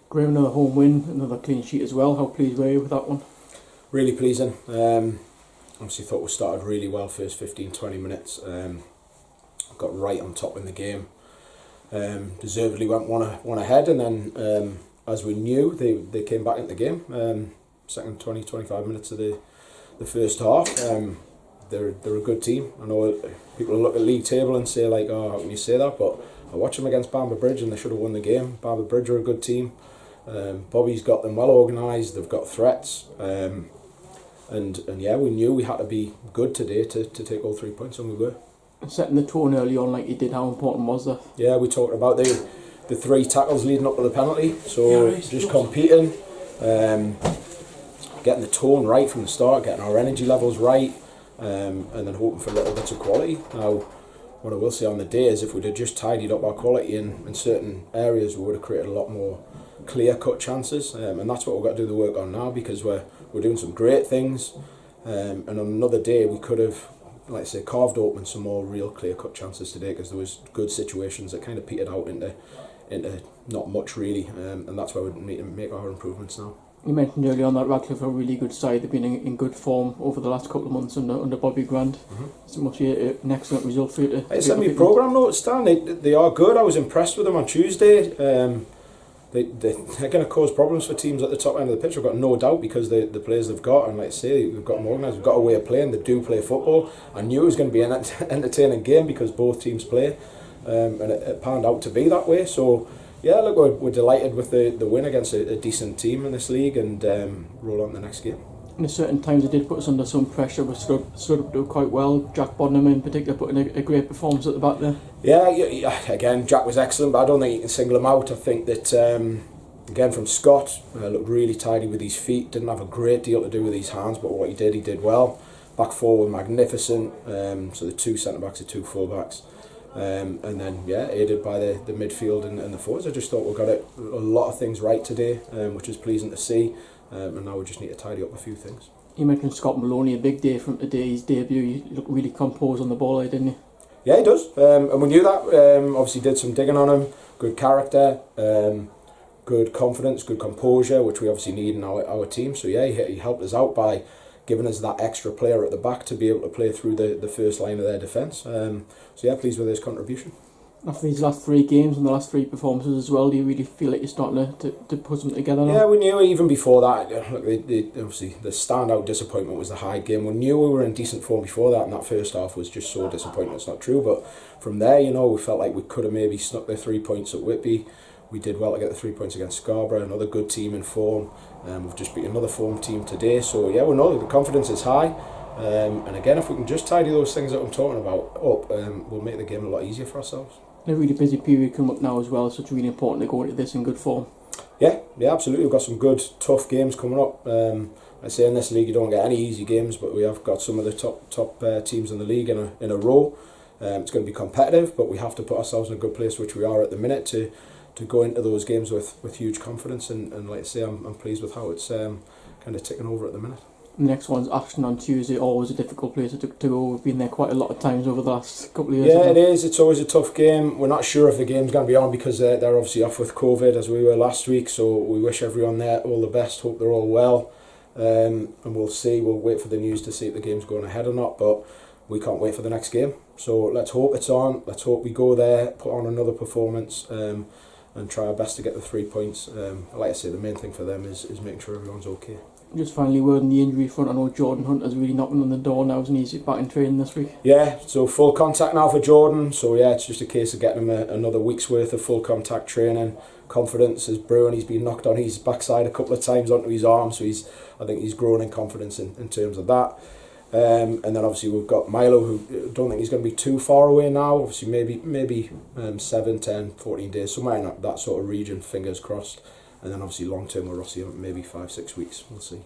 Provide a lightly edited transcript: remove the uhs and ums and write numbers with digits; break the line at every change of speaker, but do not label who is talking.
Graham, another home win, another clean sheet as well. How pleased were you with that one?
Really pleasing. Obviously thought we started really well first 15-20 minutes. Got right on top in the game. Deservedly went one ahead, and then as we knew, they came back into the game. Second 20-25 minutes of the first half. They're a good team. I know people look at league table and say like, oh, how can you say that? But I watched them against Bamber Bridge and they should have won the game. Bamber Bridge are a good team. Bobby's got them well organised. They've got threats. And yeah, we knew we had to be good today to take all 3 points, and we were.
Setting the tone early on like you did, how important was that?
Yeah, we talked about the 3 tackles leading up to the penalty. So just competing, getting the tone right from the start, getting our energy levels right, and then hoping for little bits of quality. Now, what I will say on the day is if we'd have just tidied up our quality in certain areas, we would have created a lot more clear-cut chances, and that's what we've got to do the work on now, because we're doing some great things, and on another day we could have, like I say, carved open some more real clear-cut chances today, because there was good situations that kind of petered out into not much really, and that's where we need to make our improvements now.
You mentioned earlier on that Radcliffe are a really good side. They've been in good form over the last couple of months under Bobby Grant. So it must be an excellent result for you to...
It's sent me programme notes, Stan. They are good. I was impressed with them on Tuesday. They're going to cause problems for teams at the top end of the pitch. I've got no doubt, because the players they've got, and like I say, we've got them organised, we've got a way of playing. They do play football. I knew it was going to be an entertaining game because both teams play, and it panned out to be that way. So yeah, look, we're delighted with the win against a decent team in this league, and roll on to the next game.
And at certain times it did put us under some pressure, but stood up to it quite well. Jack Bodnam in particular put in a great performance at the back there.
Yeah, again, Jack was excellent, but I don't think you can single him out. I think that, again, from Scott, looked really tidy with his feet, didn't have a great deal to do with his hands, but what he did well. Back four were magnificent, so the 2 centre-backs, the 2 full-backs. And then, yeah, aided by the midfield and the forwards. I just thought we got a lot of things right today, which is pleasing to see. And now we just need to tidy up a few things.
You mentioned Scott Maloney, a big day from today's debut. You looked really composed on the ball, didn't you?
Yeah, he does. And we knew that. Obviously did some digging on him. Good character, good confidence, good composure, which we obviously need in our team. So yeah, he helped us out by giving us that extra player at the back to be able to play through the first line of their defence. So yeah, pleased with his contribution.
After these last 3 games and the last 3 performances as well, do you really feel like you're starting to put something together now?
Yeah, we knew even before that. Look, obviously the standout disappointment was the Hyde game. We knew we were in decent form before that, and that first half was just so disappointing. It's not true, but from there, we felt like we could have maybe snuck the 3 points at Whitby. We did well to get the 3 points against Scarborough, another good team in form. We've just beat another form team today, so yeah, we know the confidence is high. And again, if we can just tidy those things that I'm talking about up, we'll make the game a lot easier for ourselves.
A really busy period coming up now as well, so it's really important to go into this in good form.
Yeah, absolutely. We've got some good, tough games coming up. I say in this league you don't get any easy games, but we have got some of the top teams in the league in a row. It's going to be competitive, but we have to put ourselves in a good place, which we are at the minute, to go into those games with huge confidence. And like I say, I'm pleased with how it's kind of ticking over at the minute.
The next one's Ashton on Tuesday, always a difficult place to go. We've been there quite a lot of times over the last couple of years.
Yeah, it is. It's always a tough game. We're not sure if the game's going to be on because they're obviously off with COVID, as we were last week. So we wish everyone there all the best. Hope they're all well. And we'll see. We'll wait for the news to see if the game's going ahead or not. But we can't wait for the next game. So let's hope it's on. Let's hope we go there, put on another performance, and try our best to get the 3 points. Like I say, the main thing for them is making sure everyone's okay.
Just finally, word on the injury front. I know Jordan Hunter's really knocking on the door now, and he's back in training this week. Yeah,
so full contact now for Jordan. So yeah, it's just a case of getting him another week's worth of full contact training. Confidence is brewing. He's been knocked on his backside a couple of times onto his arm, so I think he's grown in confidence in terms of that. And then obviously we've got Milo, who don't think he's going to be too far away now. Obviously maybe 7, 10, 14 days, somewhere in that sort of region, fingers crossed. And then obviously long term with Rossi, maybe 5-6 weeks, we'll see.